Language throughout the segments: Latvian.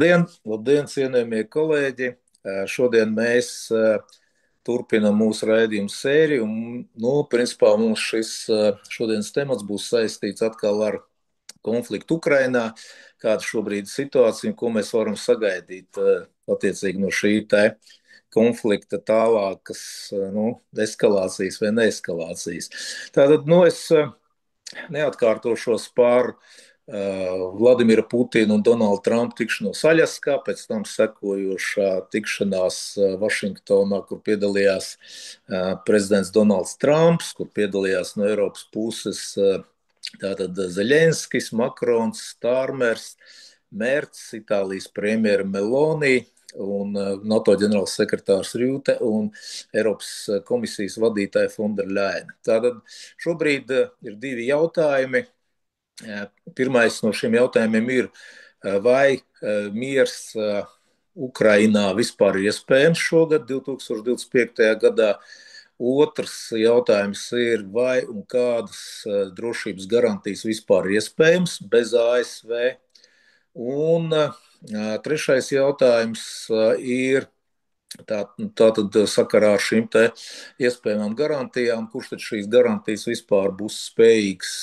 Labdien, cienījamie kolēģi! Šodien mēs turpinam mūsu raidījumu sēriju. Principā mums šis šodienas temats būs saistīts atkal ar konfliktu Ukrainā, kāda šobrīd ir situācija un ko mēs varam sagaidīt attiecīgi no šī te konflikta tālākas eskalācijas vai neeskalācijas. Tātad, es neatkārtošos par Vladimira Putina un Donalda Trumpa tikšanos Aļaskā, pēc tam sekojošā tikšanās Vašingtonā, kur piedalījās prezidents Donalds Trumps, kur piedalījās no Eiropas puses tātad Zeļenskis, Makrons, Stārmers, Merts, Itālijas premjera Meloni un NATO ģenerālsekretārs Rūte un Eiropas komisijas vadītāja Fonda Ļaina. Tātad šobrīd ir divi jautājumi. Pirmais no šiem jautājumiem ir, vai miers Ukrainā vispār ir iespējams šogad, 2025. gadā. Otrs jautājums ir, vai un kādas drošības garantijas vispār ir iespējams bez ASV. Un trešais jautājums ir tātad sakarā ar šīm te iespējamām garantijām, kurš tad šīs garantijas vispār būs spējīgs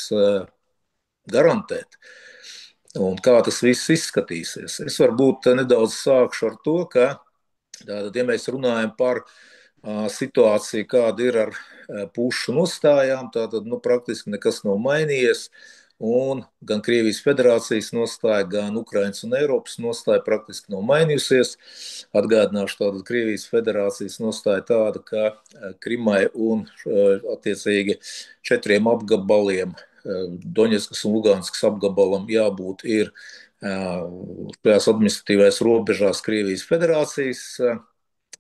garantēt. Un kā tas viss izskatīsies. Es varbūt nedaudz sākšu ar to, ka tātad, ja mēs runājam par situāciju, kāda ir ar pušu nostājām, tātad praktiski nekas nav mainījies. Un gan Krievijas federācijas nostāja, gan Ukrainas un Eiropas nostāja praktiski nav mainījusies. Atgādināšu, tātad Krievijas federācijas nostāja tāda, ka Krimai un attiecīgi 4 apgabaliem, Doņetskas un Luganskas apgabalam jābūt ir šajās administratīvās robežās Krievijas federācijas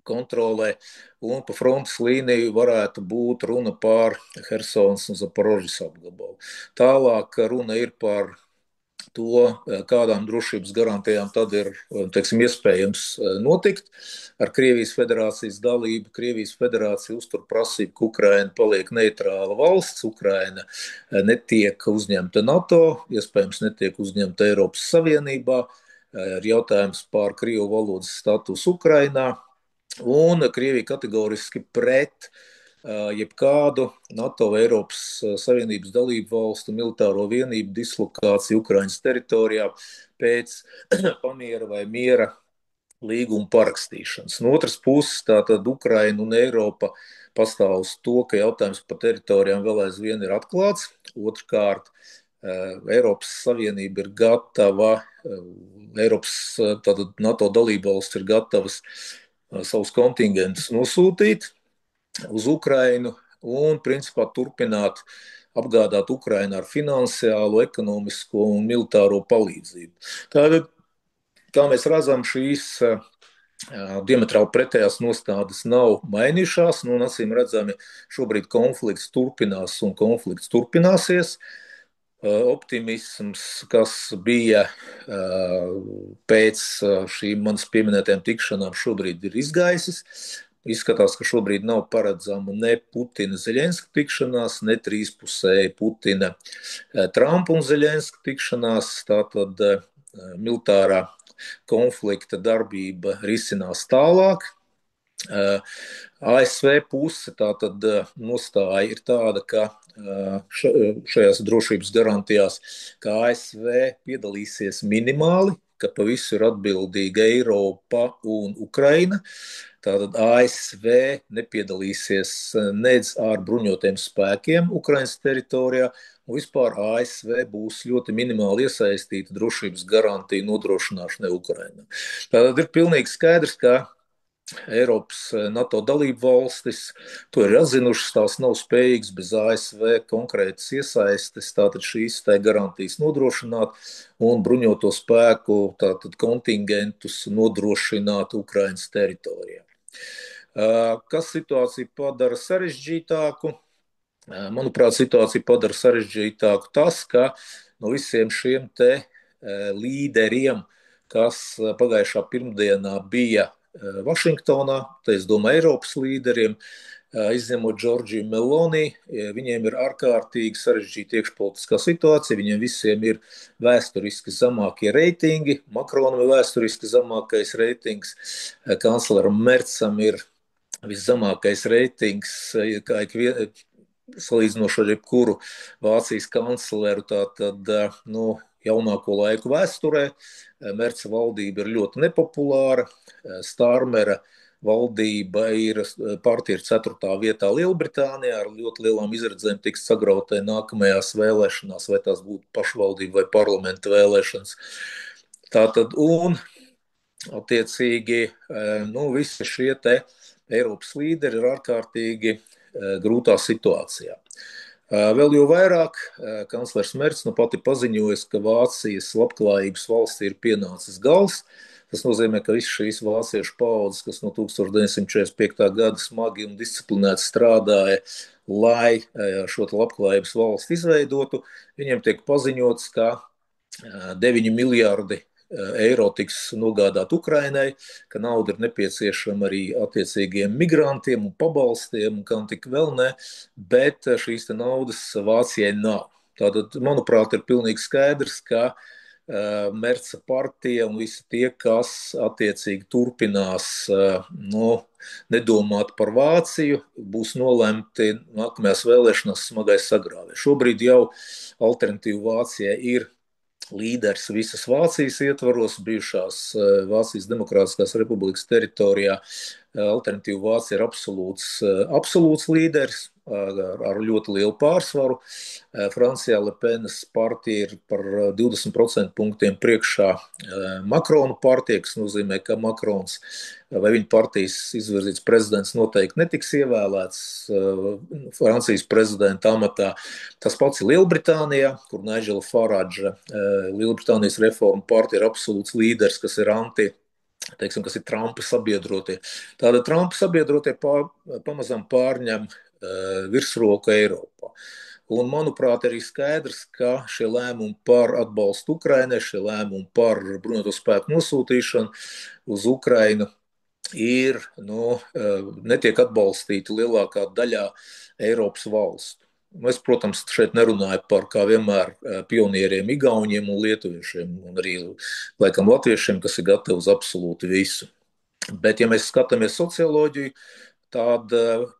kontrolē, un pa frontes līniju varētu būt runa par Hersonas un Zaporožas apgabalu. Tālāk runa ir par to, kādām drošības garantijām tad ir, iespējams notikt ar Krievijas federācijas dalību. Krievijas federācija uztur prasību, ka Ukraina paliek neitrāla valsts, Ukraina netiek uzņemta NATO, iespējams netiek uzņemta Eiropas Savienībā, ir jautājums par krievu valodas statusu Ukrainā, un Krievija kategoriski pret jebkādu NATO vai Eiropas Savienības dalību valstu militāro vienību dislokāciju Ukrainas teritorijā pēc pamiera vai miera līguma parakstīšanas. No otras puses, tātad Ukraina un Eiropa pastāv uz to, ka jautājums par teritorijām vēl aizvien ir atklāts. Otrkārt, Eiropas Savienība ir gatava, tātad NATO dalību valsts ir gatavas savus kontingentus nosūtīt uz Ukrainu un, principā, turpināt apgādāt Ukrainu ar finansiālo, ekonomisko un militāro palīdzību. Tātad, kā mēs redzam, šīs diametrāli pretējās nostādes nav mainījušās, un acīm redzami šobrīd konflikts turpinās un konflikts turpināsies. Optimisms, kas bija pēc šīm manas pieminētajām tikšanām, šobrīd ir izgaisis. Izskatās, ka šobrīd nav paredzama ne Putina Zeļenska tikšanās, ne trīspusēja Putina Trumpa un Zeļenska tikšanās. Tātad militārā konflikta darbība risinās tālāk. ASV puse tātad nostāja ir tāda, ka šajās drošības garantijās, ka ASV piedalīsies minimāli, ka pa visu ir atbildīga Eiropa un Ukraina. Tātad ASV nepiedalīsies nedz ar bruņotiem spēkiem Ukrainas teritorijā, un vispār ASV būs ļoti minimāli iesaistīta drošības garantija nodrošināšanai Ukrainā. Tātad ir pilnīgi skaidrs, ka Eiropas NATO dalību valstis to ir atzinušas, tās nav spējīgas bez ASV konkrētas iesaistes, tātad šīs garantijas nodrošināt un bruņoto spēku tātad kontingentus nodrošināt Ukrainas teritorijā. Kas situāciju padara sarežģītāku? Manuprāt, situāciju padara sarežģītāku tas, ka no visiem šiem te līderiem, kas pagājušā pirmdienā bija Vašingtonā, te es domāju Eiropas līderiem, izņemot Džordžiju Meloni, viņiem ir ārkārtīgi sarežģīta iekšpolitiskā situācija, viņiem visiem ir vēsturiski zemākie reitingi, Makronam ir vēsturiski zemākais reitings, kancleram Mercam ir viszemākais reitings, kā salīdzinoši ar jebkuru Vācijas kancleru, tātad, jaunāko laiku vēsturē. Merca valdība ir ļoti nepopulāra, Stārmera valdība partija ir 4. vietā Lielbritānijā ar ļoti lielām izredzēm tiks sagrautai nākamajās vēlēšanās, vai tās būtu pašvaldību vai parlamenta vēlēšanas. Tātad, un attiecīgi, visi šie te Eiropas līderi ir ārkārtīgi grūtā situācijā. Vēl jau vairāk kanclers Mercs pati paziņojas, ka Vācijas labklājības valstī ir pienācis gals. Tas nozīmē, ka visas šīs vāciešu paaudzes, kas no 1945. gada smagi un disciplinēti strādāja, lai šo labklājības valsti izveidotu, viņiem tiek paziņots, ka 9 miljārdi eiro tiks nogādāt Ukrainai, ka nauda ir nepieciešama arī attiecīgiem migrantiem un pabalstiem, un kam tik vēl ne, bet šīs naudas Vācijai nav. Tātad, manuprāt, ir pilnīgi skaidrs, ka Merca partija un visi tie, kas attiecīgi turpinās nedomāt par Vāciju, būs nolemti nākamajās vēlēšanās smagai sagrāvē. Šobrīd jau alternatīva Vācijai ir līderis visas Vācijas ietvaros, bijušās Vācijas Demokrātiskās republikas teritorijā. Alternatīva Vācija ir absolūts līderis ar ļoti lielu pārsvaru. Francijā Le Penas partija ir par 20% punktiem priekšā Makrona partija, kas nozīmē, ka Makrons vai viņa partijas izvirzīts prezidents noteikti netiks ievēlēts Francijas prezidenta amatā. Tas pats ir Lielbritānijā, kur Nigela Farage, Lielbritānijas reformu partija, ir absolūts līderis, kas ir kas ir Trumpa sabiedrotie. Tāda Trumpa sabiedrotie pamazām pārņem virsroku Eiropā. Un, manuprāt, arī skaidrs, ka šie lēmumi par atbalstu Ukrainai, šie lēmumi par bruņoto spēku nosūtīšanu uz Ukrainu netiek atbalstīti lielākā daļā Eiropas valstu. Es, protams, šeit nerunāju par, kā vienmēr, pionieriem, igauņiem un lietuviešiem, un arī, laikam, latviešiem, kas ir gatavi uz absolūti visu. Bet, ja mēs skatāmies socioloģiju, tad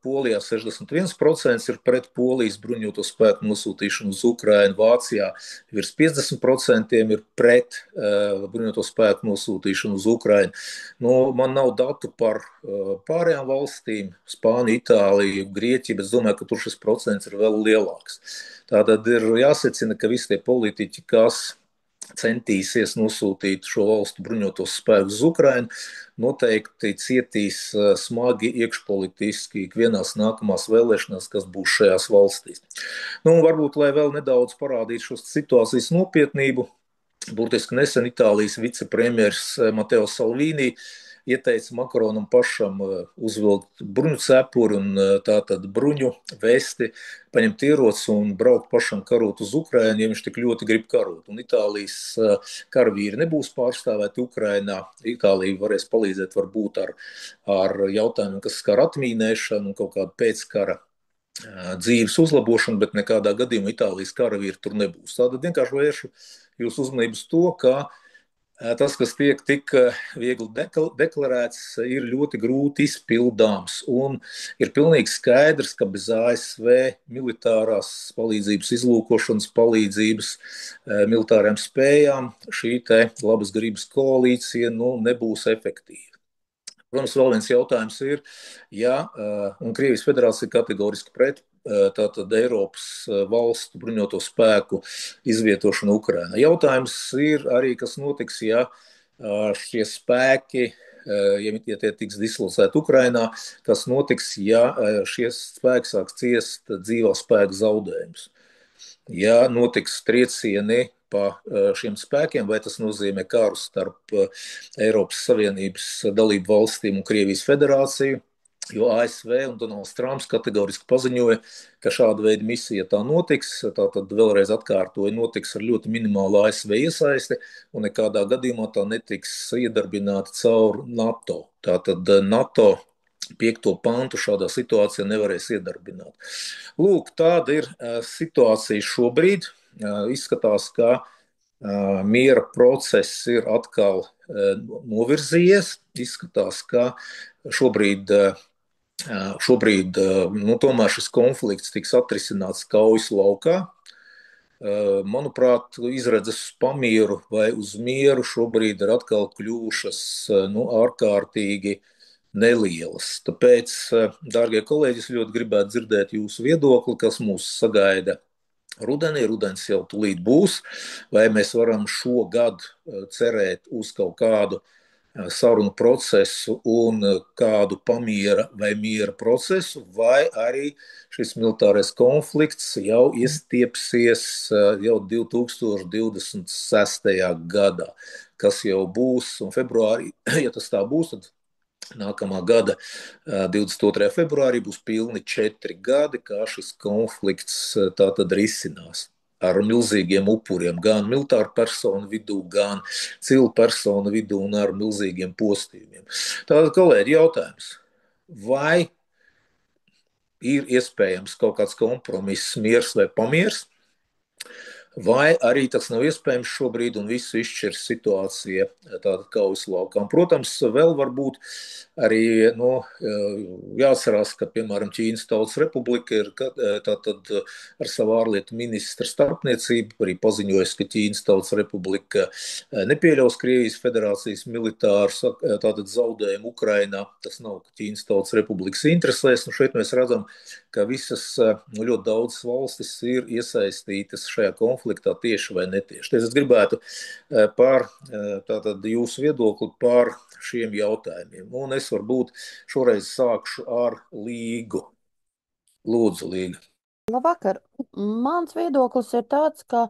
Polijā 61% ir pret Polijas bruņoto spēku nosūtīšanu uz Ukrainu, Vācijā virs 50% ir pret bruņoto spēku nosūtīšanu uz Ukrainu. Man nav datu par pārējām valstīm, Spāniju, Itāliju, Grieķiju, bet es domāju, ka tur šis procents ir vēl lielāks. Tātad ir jāsecina, ka visi tie politiķi, kas centīsies nosūtīt šo valstu bruņotos spēkus uz Ukrainu, noteikti cietīs smagi iekšpolitiski ikvienās nākamās vēlēšanās, kas būs šajās valstīs. Varbūt, lai vēl nedaudz parādītu šo situācijas nopietnību, burtiski nesen Itālijas vicepremjers Mateo Salvini ieteica Makronam pašam uzvilkt bruņu cepuri un tātad bruņu vesti, paņemt ieroci un braukt pašam karot uz Ukrainu, ja viņš tik ļoti grib karot. Un Itālijas karavīri nebūs pārstāvēti Ukrainā. Itālija varēs palīdzēt varbūt ar jautājumiem, kas skar atmīnēšanu un kaut kādu pēckara dzīves uzlabošanu, bet nekādā gadījumā Itālijas karavīri tur nebūs. Tātad vienkārši vēršu jūs uzmanības to, ka tas, kas tiek tik viegli deklarēts, ir ļoti grūti izpildāms. Un ir pilnīgi skaidrs, ka bez ASV militārās palīdzības, izlūkošanas palīdzības, militāriem spējām šī te labas gribas koalīcija nebūs efektīva. Protams, vēl viens jautājums ir, un Krievijas federācija kategoriski pret tātad Eiropas valstu bruņoto spēku izvietošanu Ukrainā. Jautājums ir arī, kas notiks, ja šie spēki, ja tie tiks dislocēti Ukrainā, kas notiks, ja šie spēki sāks ciest dzīvā spēka zaudējumus. Ja notiks triecieni pa šiem spēkiem, vai tas nozīmē karu starp Eiropas Savienības dalību valstīm un Krievijas federāciju, jo ASV un Donalds Trumps kategoriski paziņoja, ka šāda veida misija tā notiks, tātad vēlreiz atkārtoja, notiks ar ļoti minimālu ASV iesaisti un nekādā gadījumā tā netiks iedarbināta caur NATO. Tātad NATO 5. pantu šādā situācijā nevarēs iedarbināt. Lūk, tāda ir situācija šobrīd. Izskatās, ka miera process ir atkal novirzījies. Izskatās, ka šobrīd, tomēr šis konflikts tiks atrisināts kaujas laukā. Manuprāt, izredzes uz pamieru vai uz mieru šobrīd ir atkal kļuvušas ārkārtīgi nelielas. Tāpēc, dārgie kolēģi, es ļoti gribētu dzirdēt jūsu viedokli, kas mūs sagaida rudenī. Rudens jau tūlīt būs, vai mēs varam šogad cerēt uz kaut kādu sarunu procesu un kādu pamiera vai miera procesu, vai arī šis militārais konflikts jau iestiepsies jau 2026. gadā, kas jau būs, un februārī, ja tas tā būs, tad nākamā gada 22. februārī būs pilni 4 gadi, kā šis konflikts tātad risinās. Ar milzīgiem upuriem, gan militāru personu vidū, gan civilu personu vidū un ar milzīgiem postījumiem. Tātad, kolēģi, jautājums. Vai ir iespējams kaut kāds kompromiss, miers vai pamiers? Vai arī tas nav iespējams šobrīd un visu izšķirs situācija tāda kaujas laukā? Protams, vēl varbūt arī jāatcerās, ka, piemēram, Ķīnas Tautas Republika ir tātad ar savu ārlietu ministra starpniecību arī paziņojusi, ka Ķīnas Tautas Republika nepieļaus Krievijas Federācijas militārus tātad zaudējumu Ukrainā. Tas nav Ķīnas Tautas Republikas interesēs. Šeit mēs redzam, ka visas ļoti daudzas valstis ir iesaistītas šajā konfliktā tieši vai netieši. Es gribētu tātad jūsu viedokli par šiem jautājumiem. Un es varbūt šoreiz sākšu ar Līgu. Lūdzu, Līga. Labvakar. Mans viedoklis ir tāds, ka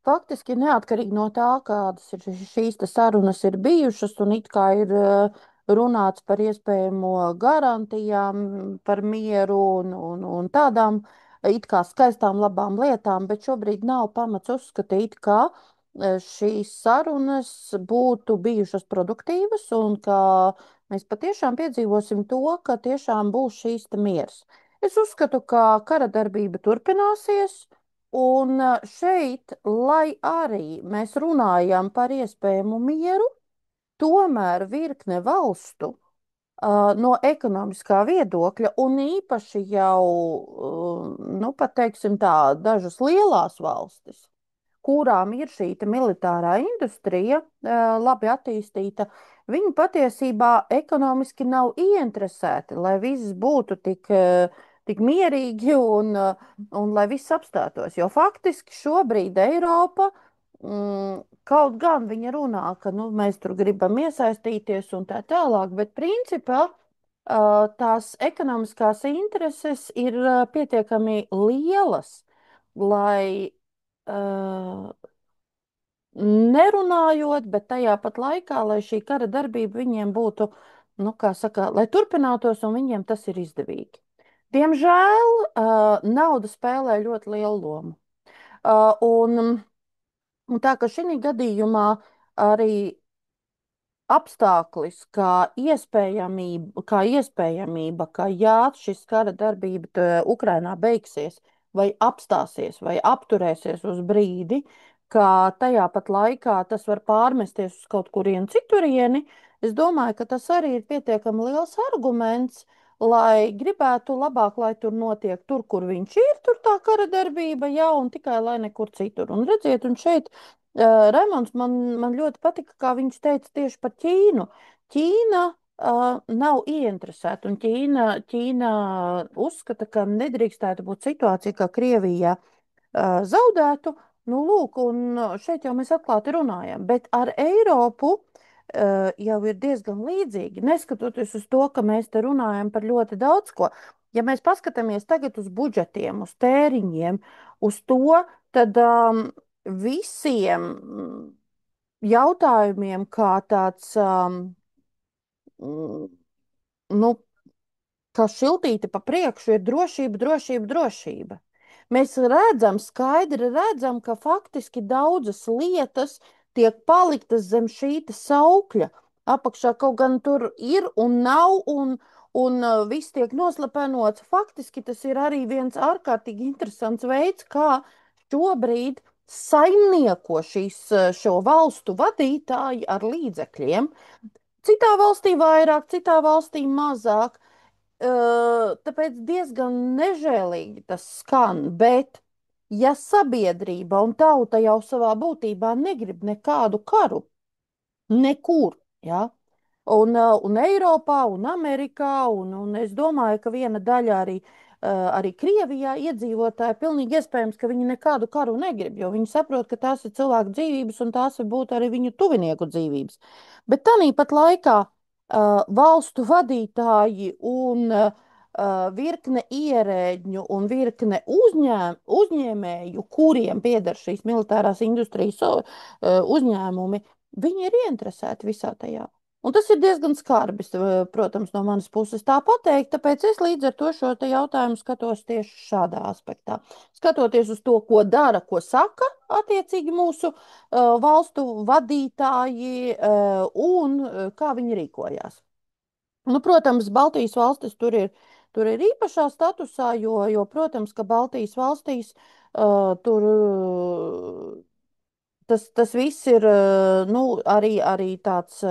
faktiski neatkarīgi no tā, kādas ir šīs sarunas ir bijušas un it kā ir runāts par iespējamo garantijām, par mieru un tādām it kā skaistām labām lietām, bet šobrīd nav pamats uzskatīt, ka šīs sarunas būtu bijušas produktīvas un ka mēs patiešām piedzīvosim to, ka tiešām būs šīs miers. Es uzskatu, ka kara darbība turpināsies, un šeit, lai arī mēs runājam par iespējamu mieru, tomēr virkne valstu no ekonomiskā viedokļa, un īpaši jau, pat teiksim tā, dažas lielās valstis, kurām ir šī militārā industrija labi attīstīta, viņi patiesībā ekonomiski nav ieinteresēti, lai viss būtu tik mierīgi un lai viss apstātos. Jo faktiski šobrīd Eiropa, kaut gan viņa runā, ka mēs tur gribam iesaistīties un tā tālāk, bet principā tās ekonomiskās intereses ir pietiekami lielas, lai nerunājot, bet tajā pat laikā, lai šī kara darbība viņiem būtu, kā saka, lai turpinātos un viņiem tas ir izdevīgi. Diemžēl nauda spēlē ļoti lielu lomu. Un tā, ka šī gadījumā arī apstāklis, kā iespējamība, ka jā, šis kara darbība Ukrainā beigsies, vai apstāsies, vai apturēsies uz brīdi, ka tajā pat laikā tas var pārmesties uz kaut kurienu citurieni, es domāju, ka tas arī ir pietiekami liels arguments, lai gribētu labāk, lai tur notiek tur, kur viņš ir, tur tā kara darbība, jā, un tikai lai nekur citur. Un redziet, un šeit Raimonds man ļoti patika, kā viņš teica tieši par Ķīnu. Ķīna nav ieinteresēta, un Ķīna uzskata, ka nedrīkstētu būt situācija, kā Krievija zaudētu. Nu, lūk, un šeit jau mēs atklāti runājam, bet ar Eiropu jau ir diezgan līdzīgi, neskatoties uz to, ka mēs te runājam par ļoti daudz ko. Ja mēs paskatāmies tagad uz budžetiem, uz tēriņiem, uz to, tad visiem jautājumiem, kā tāds, nu, kā šiltīte pa priekšu, ir drošība, drošība, drošība. Mēs redzam, skaidri redzam, ka faktiski daudzas lietas tiek paliktas zem šī saukļa apakšā, kaut gan tur ir un nav, un viss tiek noslepenots. Faktiski tas ir arī viens ārkārtīgi interesants veids, kā šobrīd saimnieko šo valstu vadītāji ar līdzekļiem. Citā valstī vairāk, citā valstī mazāk. Tāpēc diezgan nežēlīgi tas skan, bet ja sabiedrība un tauta jau savā būtībā negrib nekādu karu, nekur, ja? Un Eiropā, un Amerikā, un es domāju, ka viena daļa arī Krievijā iedzīvotāji pilnīgi iespējams, ka viņi nekādu karu negrib, jo viņi saprot, ka tās ir cilvēku dzīvības un tās var būt arī viņu tuvinieku dzīvības. Bet tāpat laikā valstu vadītāji un virkne ierēģņu un virkne uzņēmēju, kuriem pieder šīs militārās industrijas uzņēmumi, viņi ir ieinteresēti visā tajā. Un tas ir diezgan skarbi, protams, no manas puses tā pateikt, tāpēc es līdz ar to šo te jautājumu skatos tieši šādā aspektā. Skatoties uz to, ko dara, ko saka attiecīgi mūsu valstu vadītāji kā viņi rīkojās. Nu, protams, Baltijas valstis tur ir īpašā statusā, jo protams, ka Baltijas valstīs tur tas viss ir nu, arī tāds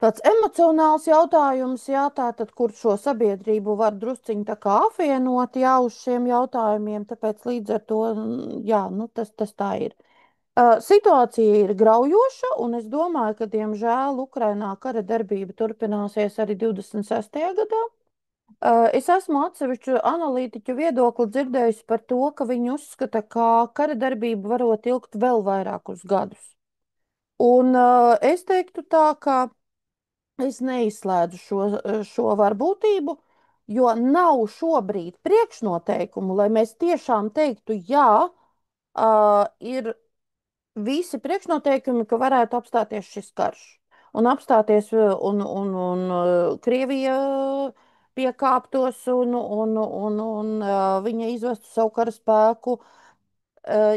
emocionāls jautājums, jā, tātad, kur šo sabiedrību var drusciņi tā kā apvienot, jā, uz šiem jautājumiem, tāpēc līdz ar to, jā, nu, tas tā ir. Situācija ir graujoša, un es domāju, ka, diemžēl, Ukrainā kara darbība turpināsies arī 26. gadā. Es esmu atsevišķu analītiķu viedokli dzirdējusi par to, ka viņi uzskata, ka kara darbība varot ilgt vēl vairākus gadus. Un es teiktu tā, ka es neizslēdzu šo varbūtību, jo nav šobrīd priekšnoteikumu, lai mēs tiešām teiktu, jā, ir visi priekšnoteikumi, ka varētu apstāties šis karš. Un apstāties, un Krievija piekāptos, un viņa izvestu savu kara spēku.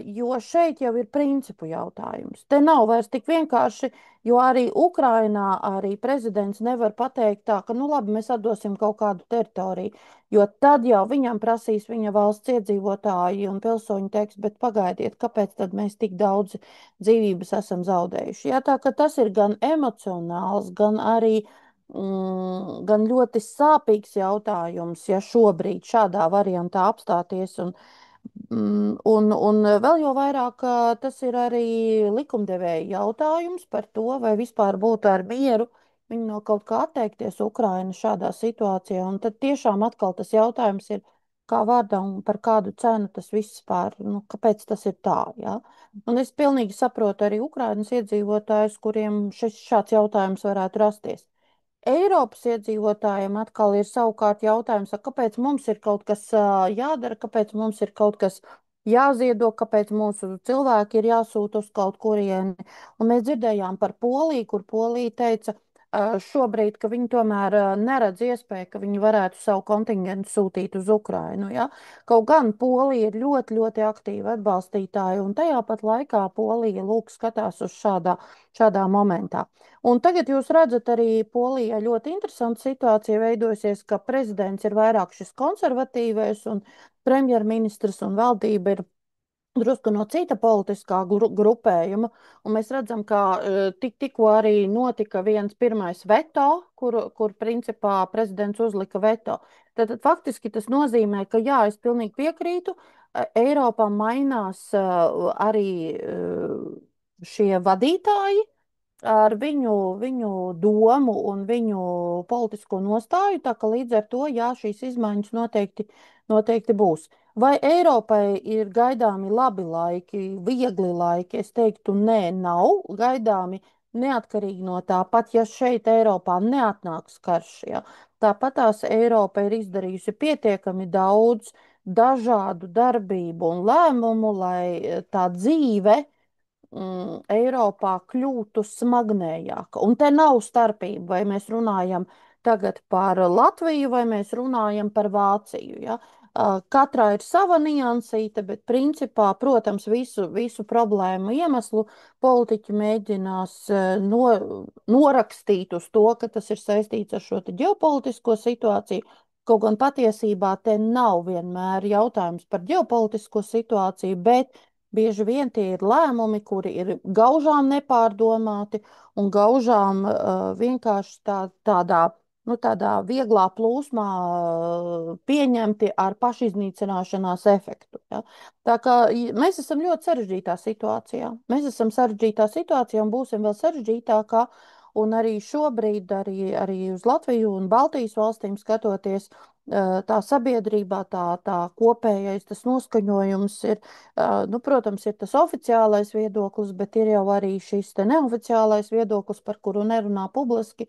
Jo šeit jau ir principu jautājums. Te nav vairs tik vienkārši, jo arī Ukrainā arī prezidents nevar pateikt tā, ka, nu labi, mēs atdosim kaut kādu teritoriju, jo tad jau viņam prasīs viņa valsts iedzīvotāji un pilsoņi teiks, bet pagaidiet, kāpēc tad mēs tik daudz dzīvības esam zaudējuši. Jā, tā ka tas ir gan emocionāls, gan arī gan ļoti sāpīgs jautājums, ja šobrīd šādā variantā apstāties un vēl jau vairāk tas ir arī likumdevēja jautājums par to, vai vispār būtu ar mieru viņi no kaut kā atteikties Ukraina šādā situācijā. Un tad tiešām atkal tas jautājums ir, kā vārdā un par kādu cenu tas vispār, nu, kāpēc tas ir tā, jā. Un es pilnīgi saprotu arī Ukrainas iedzīvotājus, kuriem šāds jautājums varētu rasties. Eiropas iedzīvotājiem atkal ir savukārt jautājums, kāpēc mums ir kaut kas jādara, kāpēc mums ir kaut kas jāziedo, kāpēc mūsu cilvēki ir jāsūta uz kaut kurieni. Un mēs dzirdējām par Poliju, kur Polija teica šobrīd, ka viņi tomēr neredz iespēju, ka viņi varētu savu kontingentu sūtīt uz Ukrainu. Ja? Kaut gan Polija ir ļoti, ļoti aktīva atbalstītāja, un tajā pat laikā Polija lūk skatās uz šādā momentā. Un tagad jūs redzat arī Polijā ļoti interesanta situācija veidojusies, ka prezidents ir vairāk šis konservatīvais un premjerministrs un valdība ir drusku no cita politiskā grupējuma. Un mēs redzam, ka tikko arī notika viens pirmais veto, kur principā prezidents uzlika veto. Tad faktiski tas nozīmē, ka jā, es pilnīgi piekrītu, Eiropā mainās arī šie vadītāji ar viņu domu un viņu politisko nostāju, tā ka līdz ar to, jā, šīs izmaiņas noteikti būs. Vai Eiropai ir gaidāmi labi laiki, viegli laiki? Es teiktu, nē, nav gaidāmi neatkarīgi no tā, pat ja šeit Eiropā neatnāks karš, jā. Tāpat tās Eiropa ir izdarījusi pietiekami daudz dažādu darbību un lēmumu, lai tā dzīve Eiropā kļūtu smagnējāka. Un te nav starpība, vai mēs runājam tagad par Latviju, vai mēs runājam par Vāciju. Ja? Katrā ir sava niansīte, bet principā, protams, visu problēmu iemeslu politiķi mēģinās norakstīt uz to, ka tas ir saistīts ar šo te ģeopolitisko situāciju. Kaut gan patiesībā te nav vienmēr jautājums par ģeopolitisko situāciju, bet bieži vien tie ir lēmumi, kuri ir gaužām nepārdomāti un gaužām vienkārši tādā tādā vieglā plūsmā pieņemti ar pašiznīcināšanās efektu. Ja? Tā kā mēs esam ļoti sarežģītā situācijā. Mēs esam sarežģītā situācijā un būsim vēl sarežģītākā. Un arī šobrīd, arī uz Latviju un Baltijas valstīm skatoties, tā sabiedrībā, tā kopējais tas noskaņojums ir, nu, protams, ir tas oficiālais viedoklis, bet ir jau arī šis te neoficiālais viedoklis, par kuru nerunā publiski.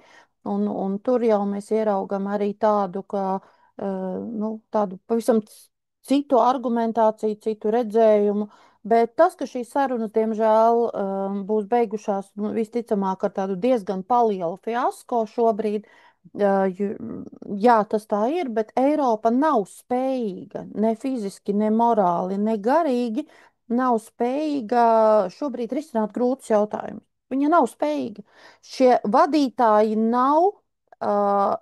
Un tur jau mēs ieraugam arī tādu, nu, tādu pavisam citu argumentāciju, citu redzējumu. Bet tas, ka šīs sarunas, diemžēl, būs beigušās nu, visticamāk ar tādu diezgan lielu fiasko šobrīd, jā, tas tā ir, bet Eiropa nav spējīga ne fiziski, ne morāli, ne garīgi nav spējīga šobrīd risināt grūtus jautājumus. Viņa nav spējīga. Šie vadītāji nav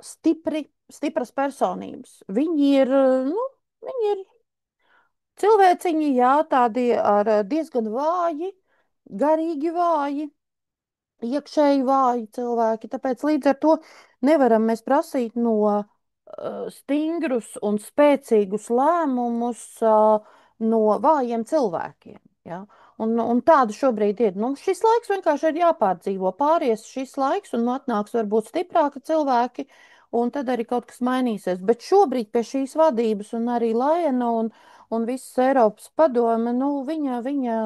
stipras personības. Viņi ir, nu, viņi ir cilvēciņi, jā, tādi ar diezgan vāji, garīgi vāji, iekšēji vāji cilvēki. Tāpēc līdz ar to nevaram mēs prasīt no stingrus un spēcīgus lēmumus no vājiem cilvēkiem. Ja? Un tāda šobrīd ir. Nu, šis laiks vienkārši ir jāpārdzīvo. Pāries šis laiks un atnāks varbūt stiprāki cilvēki, un tad arī kaut kas mainīsies. Bet šobrīd pie šīs vadības un arī Lajena un visas Eiropas padome, nu, viņa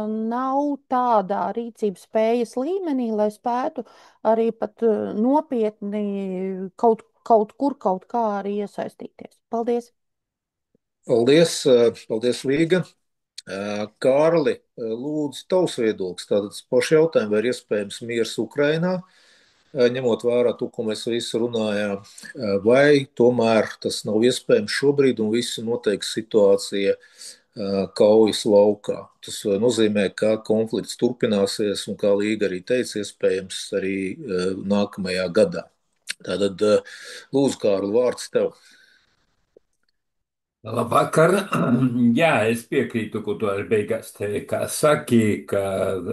nav tādā rīcības spējas līmenī, lai spētu arī pat nopietni kaut kur, kaut kā arī iesaistīties. Paldies! Paldies, paldies Līga. Kārli, lūdzu, tavs viedoklis. Tātad paši jautājumi, vai ir iespējams miers Ukrainā, ņemot vērā to, ko mēs visi runājām, vai tomēr tas nav iespējams šobrīd un visu noteiks situācija kaujas laukā. Tas nozīmē, ka konflikts turpināsies un, kā Līga arī teica, iespējams arī nākamajā gadā. Tātad, lūdzu, Kārli, vārds tev. Labvakar. Jā, es piekrītu, ko tu arī beigās te kā saki, ka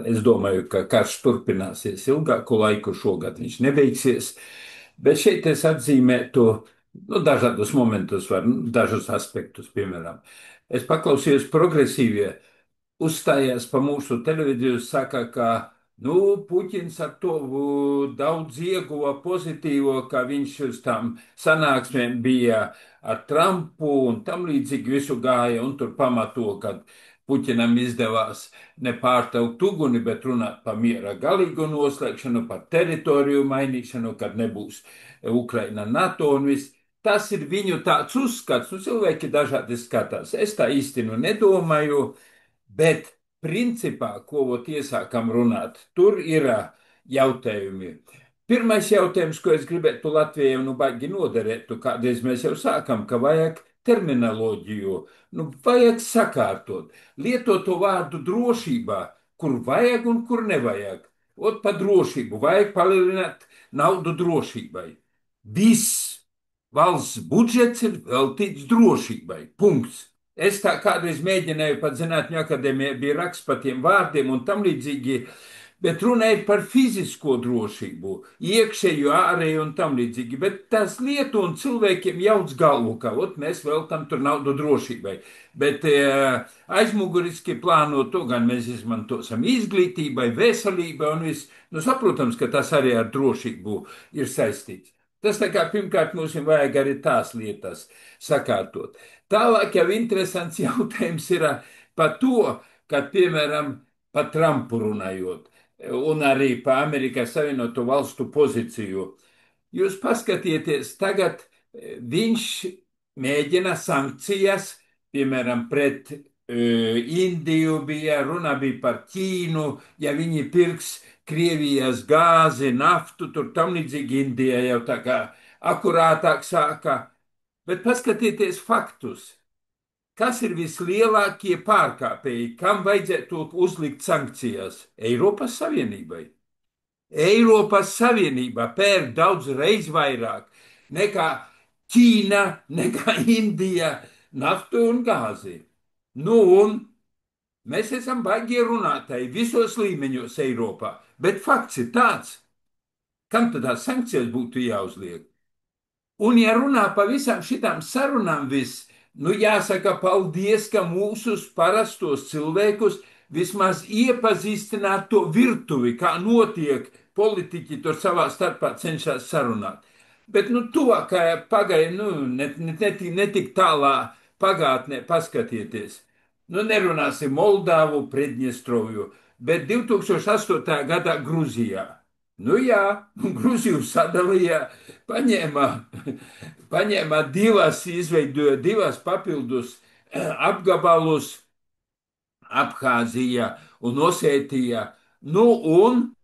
es domāju, ka karš turpināsies ilgāku laiku, šogad viņš nebeigsies, bet šeit es atzīmētu, nu, dažādus momentus, dažus aspektus, piemēram. Es paklausījos progresīvie, uzstājās pa mūsu televīziju, saka, ka nu, Puķins ar to daudz ieguva pozitīvo, ka viņš uz tām sanāksmēm bija ar Trumpu un tam līdzīgi visu gāja un tur pamato, ka Puķinam izdevās nepārtraukt uguni, bet runāt par miera galīgu noslēgšanu, par teritoriju mainīšanu, kad nebūs Ukraina NATO un viss. Tas ir viņu tāds uzskats, nu cilvēki dažādi skatās. Es tā īsti nu nedomāju. Bet principā, ko vot iesākam runāt, tur ir jautājumi. Pirmais jautājums, ko es gribētu Latvijai nu baigi noderētu, kādreiz mēs jau sākam, ka vajag terminoloģiju, nu vajag sakārtot, lietot to vārdu drošībā, kur vajag un kur nevajag. Ot pa drošību, vajag palielināt naudu drošībai. Viss valsts budžets ir veltīts drošībai. Punkts. Es tā kādreiz mēģināju, pat Zinātņu akadēmijā bija raksts par tiem vārdiem un tam līdzīgi, bet runa ir par fizisko drošību, iekšēju, ārēju un tam līdzīgi. Bet tas lietu un cilvēkiem jauc galvu, ka ot, mēs veltam tur naudu drošībai. Bet aizmuguriski plānot to gan mēs izmantosim izglītībai, veselībai un viss. Nu, saprotams, ka tas arī ar drošību ir saistīts. Tas tā kā pirmkārt mums vajag arī tās lietas sakārtot. Tālāk jau interesants jautājums ir par to, ka, piemēram, par Trumpu runājot, un arī par Amerikas Savienoto Valstu pozīciju. Jūs paskatieties, tagad viņš mēģina sankcijas, piemēram, pret Indiju bija, runa bija par Ķīnu, ja viņi pirks Krievijas gāzi, naftu, tur tam līdzīgi Indija jau tā kā akurātāk sāka. Bet paskatieties faktus. kas ir vislielākie pārkāpēji, kam vajadzētu uzlikt sankcijas? Eiropas Savienībai. Eiropas Savienība pērk daudz reiz vairāk nekā Ķīna, nekā Indija, naftu un gāzi. Nu, un mēs esam baigie runātāji visos līmeņos Eiropā, bet fakts ir tāds, kam tad tās sankcijas būtu jāuzliek? Un, ja runā par visām šitām sarunām, nu jāsaka paldies, ka mūsus parastos cilvēkus vismaz iepazīstināt to virtuvi, kā notiek politiķi tur savā starpā cenšas sarunāt. Bet, nu, tuvākajā pagaidā, nu, netik tālā pagātnē paskatieties. Nu, nerunāsim Moldāvu, Predņestrovju, bet 2008. gadā Gruzijā. Nu jā, Gruziju sadalīja, paņēma divas, izveidoja divas papildus apgabalus, Abhāzija un Osētija. Nu, un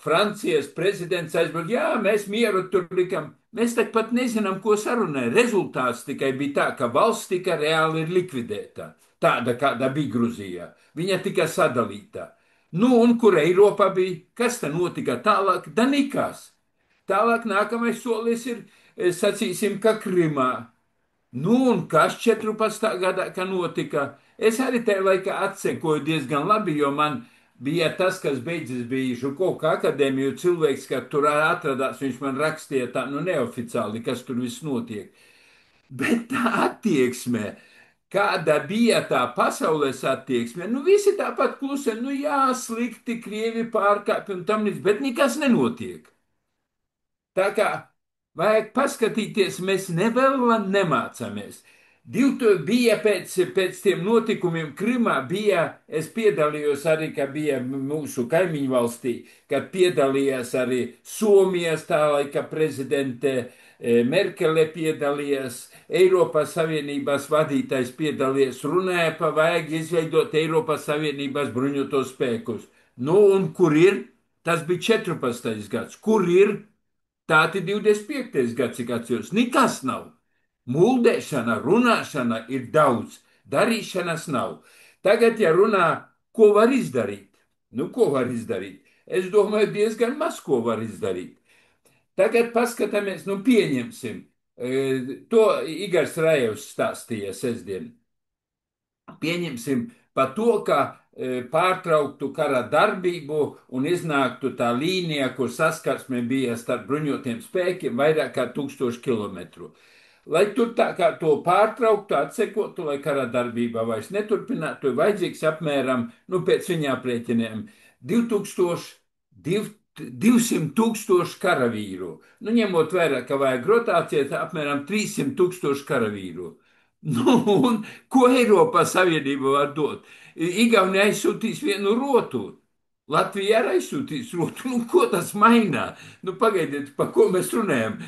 Francijas prezidents aizbrauc, jā, mēs mieru tur likam. Mēs tak pat nezinām, ko sarunāja. Rezultāts tikai bija tā, ka valsts tika reāli ir likvidēta. Tāda, kāda bija Gruzijā. Viņa tika sadalīta. Nu, un kur Eiropā bija? Kas te notika tālāk? Da nekas. Tālāk nākamais solis ir, sacīsim, ka Krimā. Nu, un kas 14. gadā, ka notika? Es arī tajā laikā atsekoju diezgan labi, jo man bija tas, kas beidzis bija Žukovka akadēmiju cilvēks, ka tur atradās, viņš man rakstīja tā, nu, neoficiāli, kas tur viss notiek. Bet tā attieksme, kāda bija tā pasaules attieksme, nu, visi tāpat klusē, nu, jā, slikti, Krievi pārkāpj un tam līdz, bet nekas nenotiek. Tā kā vajag paskatīties, mēs nevēlam nemācāmies. Bija pēc tiem notikumiem Krimā, es piedalījos arī, ka bija mūsu kaimiņu valstī, kad piedalījās arī Somijas tā laika prezidente Merkele piedalījās, Eiropas Savienības vadītājs piedalījās, runāja pa vajag izveidot Eiropas Savienības bruņotos spēkus. Nu, un kur ir? Tas bija 14. gads. Kur ir? Tātad 25. gads, cik atceros, nekas nav. Muldēšana, runāšana ir daudz, darīšanas nav. Tagad, ja runā, ko var izdarīt? Nu, ko var izdarīt? Es domāju, diezgan maz ko var izdarīt. Tagad paskatāmies, nu, pieņemsim. To Igars Rajevs stāstīja sestdien. Pieņemsim par to, ka pārtrauktu kara darbību un iznāktu tā līnija, kur saskarsme bija starp bruņotiem spēkiem vairāk kā 1000 kilometru. Lai tur tā kā to pārtrauktu, atsekotu, lai kara darbība vairs neturpinātu, ir vajadzīgs apmēram, nu, pēc viņa aprēķiniem, 200 000 karavīru. Nu, ņemot vērā, ka vajag rotācijas, apmēram 300 000 karavīru. Nu, un ko Eiropas Savienība var dot? Igaunija aizsūtīs vienu rotu. Latvija arī aizsūtīs rotu. Nu, ko tas mainā? Nu, pagaidiet, par ko mēs runājam?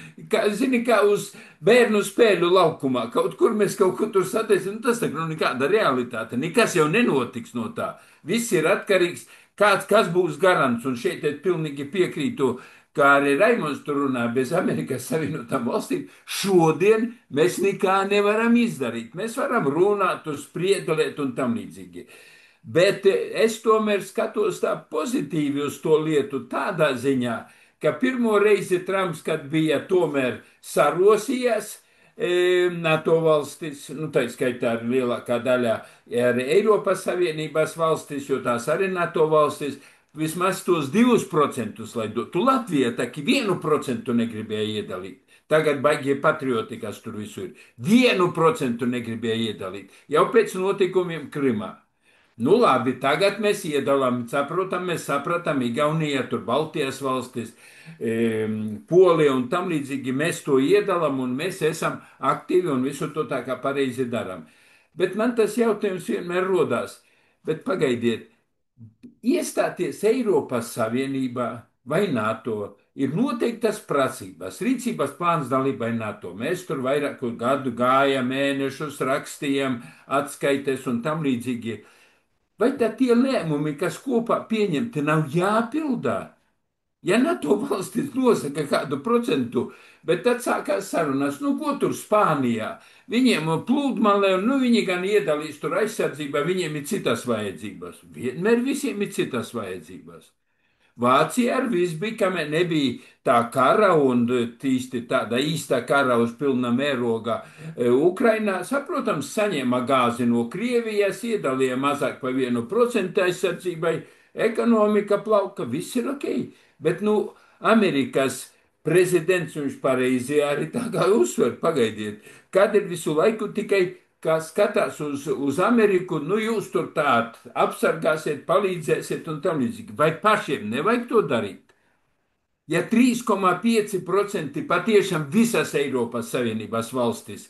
Zini, kā uz bērnu spēļu laukumā. Kaut kur mēs kaut ko tur satiesim. Nu, tas tā, nu, nekāda realitāte. Nekas jau nenotiks no tā. Viss ir atkarīgs, kas būs garants. Un šeit es pilnīgi piekrītu, kā arī Raimons tur runā, bez Amerikas Savienotām valstīm, šodien mēs nekā nevaram izdarīt. Mēs varam runāt, spriedzelēt un tam līdzīgi. Bet es tomēr skatos tā pozitīvi uz to lietu tādā ziņā, ka pirmo reizi Trumps, kad bija tomēr sarosījās, NATO valstis, nu tā skaitā arī lielākā daļā arī Eiropas Savienības valstis, jo tās arī NATO valstis, vismaz tos 2%, lai dotu. Latvija tā 1% negribēja iedalīt. Tagad baigie patrioti, kas tur visur ir. 1% negribēja iedalīt. Jau pēc notikumiem Krimā. Nu labi, tagad mēs iedalām, mēs sapratām, Igaunija, tur Baltijas valstis, Polija un tam līdzīgi. Mēs to iedalām un mēs esam aktīvi un visu to tā kā pareizi darām. Bet man tas jautājums vienmēr rodās. Bet pagaidiet, iestāties Eiropas Savienībā vai NATO ir noteiktas prasības, rīcības plāns dalībai NATO. Mēs tur vairāku gadu gājām, mēnešus rakstījām, atskaites un tam līdzīgi. Vai tad tie lēmumi, kas kopā pieņemti, nav jāpildā? Ja NATO valstis nosaka kādu procentu, bet tad sākās sarunas, nu, ko tur Spānijā? Viņiem plūdmalē, un nu, viņi gan iedalīs tur aizsardzībā, viņiem ir citas vajadzības. Vienmēr visiem ir citas vajadzības. Vācija ar visu bija, kamēr nebija tā kara un tīsti tāda īsta kara uz pilna mēroga. Ukrainā, saprotams, saņēma gāzi no Krievijas, iedalīja mazāk par 1% aizsardzībai, ekonomika plauka, viss ir ok. Bet, nu, Amerikas prezidents, viņš pareizi arī tā kā uzsver, pagaidiet, kādēļ visu laiku tikai kā skatās uz Ameriku, nu jūs tur tā apsargāsiet, palīdzēsiet un tam līdzīgi. Vai pašiem nevajag to darīt? Ja 3,5% patiešām visas Eiropas Savienības valstis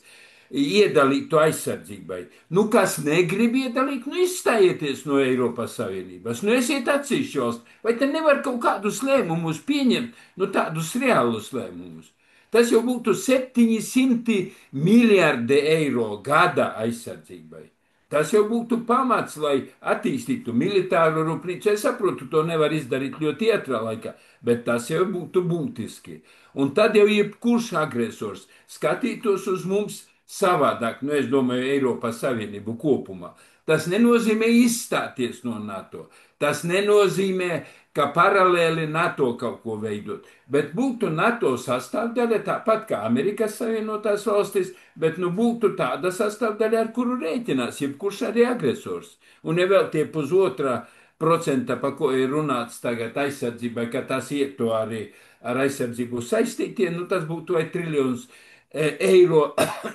iedalītu aizsardzībai, nu kas negrib iedalīt, nu izstājieties no Eiropas Savienības, nu esiet atsevišķi valsts, vai te nevar kaut kādus lēmumus pieņemt, nu tādus reālus lēmumus. Tas jau būtu 700 miljardi eiro gada aizsardzībai. Tas jau būtu pamats, lai attīstītu militāru rūpnīcu. Es saprotu, to nevar izdarīt ļoti ātrā laikā, bet tas jau būtu būtiski. Un tad jau jebkurš agresors skatītos uz mums savādāk, nu es domāju, Eiropas Savienību kopumā. Tas nenozīmē izstāties no NATO. Tas nenozīmē, ka paralēli NATO kaut ko veidot, bet būtu NATO sastāvdaļa tāpat kā Amerikas Savienotās valstis, bet nu būtu tāda sastāvdaļa, ar kuru rēķinās jebkurš arī agresors. Un ja vēl tie 1,5%, pa ko ir runāts tagad aizsardzībai, ka tas ietu arī ar aizsardzību saistītie, nu tas būtu vai triljons eiro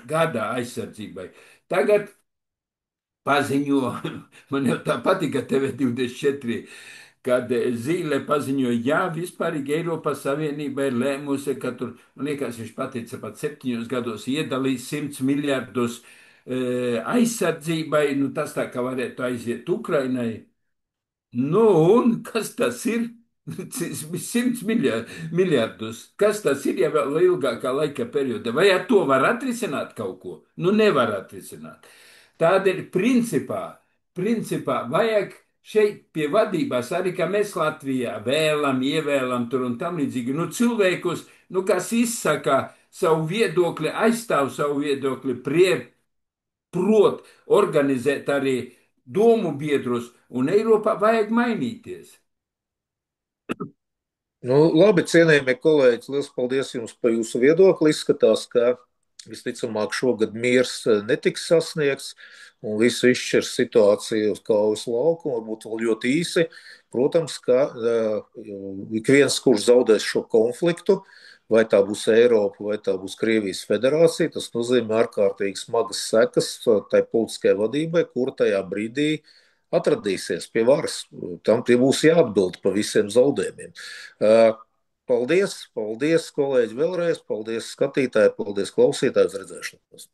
gadā aizsardzībai. Tagad paziņo, man jau tā patika TV24, kad Zīle paziņoja, jā, vispārīgi Eiropas Savienība ir lēmusi, ka tur, man liekas, viņš pateica, pat 7 gados iedalīs 100 miljardus aizsardzībai, nu tas tā kā varētu aiziet Ukrainai. Nu, un kas tas ir? 100 miljardus. Kas tas ir, ja vēl ilgākā laika periodā? Vai ar to var atrisināt kaut ko? Nu, nevar atrisināt. Tādēļ principā vajag šeit pie vadības arī, ka mēs Latvijā vēlam, ievēlam tur un tam līdzīgi, nu, cilvēkus, nu, kas izsaka savu viedokli, aizstāv savu viedokli, prot organizēt arī domu biedrus, un Eiropā vajag mainīties. Nu, labi, cienījamie kolēģi, liels paldies jums par jūsu viedokli. Izskatās, ka visticamāk šogad miers netiks sasniegts un visu izšķirs situāciju uz kaujas lauku, varbūt vēl ļoti īsi. Protams, ka ik viens, kurš zaudēs šo konfliktu, vai tā būs Eiropa, vai tā būs Krievijas federācija, tas nozīmē ārkārtīgi smagas sekas tai politiskajai vadībai, kur tajā brīdī atradīsies pie varas. Tam tie būs jāatbild par visiem zaudējumiem. Paldies, paldies, kolēģi, vēlreiz. Paldies, skatītāji, paldies, klausītāji, uz redzēšanos.